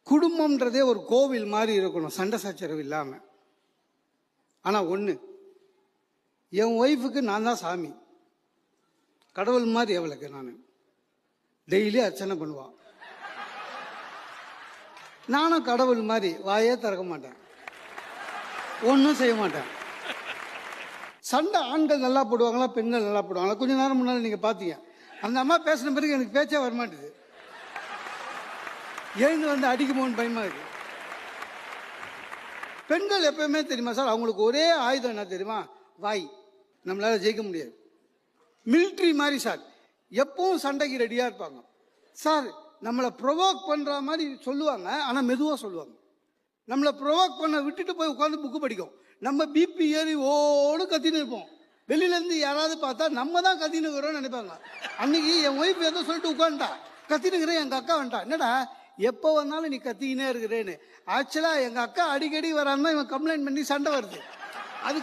குடும்பம்ன்றதே ஒரு கோவில் மாதிரி இருக்கணும், சண்டை சச்சரவு இல்லாம. ஆனா ஒண்ணு, என் ஒய்ஃபுக்கு நான் தான் சாமி, கடவுள் மாதிரி. அவளுக்கு நான் டெய்லி அர்ச்சனை பண்ணுவா. நானும் கடவுள் மாதிரி வாயே திறக்க மாட்டேன், ஒன்றும் செய்ய மாட்டேன். சண்டை ஆண்கள் நல்லா போடுவாங்களா, பெண்கள் நல்லா போடுவாங்களா? கொஞ்ச நேரம் முன்னாடி நீங்க பாத்தீங்க, அந்த அம்மா பேசின பிறகு எனக்கு பேச்சே வரமாட்டேது. எழுந்து வந்து அடிக்குமோன்னு பயமா இருக்கு. பெண்கள் எப்பவுமே தெரியுமா சார், அவங்களுக்கு ஒரே ஆயுதம் என்ன தெரியுமா? வாய். நம்மளால ஜெயிக்க முடியாது. மிலிட்ரி மாதிரி சார், எப்பவும் சண்டைக்கு ரெடியா இருப்பாங்க சார். நம்மளை ப்ரொவோக் பண்ற மாதிரி சொல்லுவாங்க, ஆனா மெதுவா சொல்லுவாங்க. நம்மளை ப்ரொவோக் பண்ண விட்டுட்டு போய் உட்காந்து புக்கு படிக்கும். நம்ம பிபி ஏறி ஓடு கத்தின்னு இருப்போம். வெளியில இருந்து யாராவது பார்த்தா நம்ம தான் கத்தின்னு இருக்கிறோம்னு நினைப்பாங்க. அன்னைக்கு என் ஒய்ஃப் ஏதோ சொல்லிட்டு உட்காந்துட்டா, கத்தினுக்கிறேன். எங்க அக்கா வந்துட்டா, என்னடா எப்போ வந்தாலும் நீ கத்திக்கினே இருக்கிறேன்னு. ஆக்சுவலா எங்க அக்கா அடிக்கடி வரான்னு இவன் கம்ப்ளைண்ட் பண்ணி சண்டை வருது.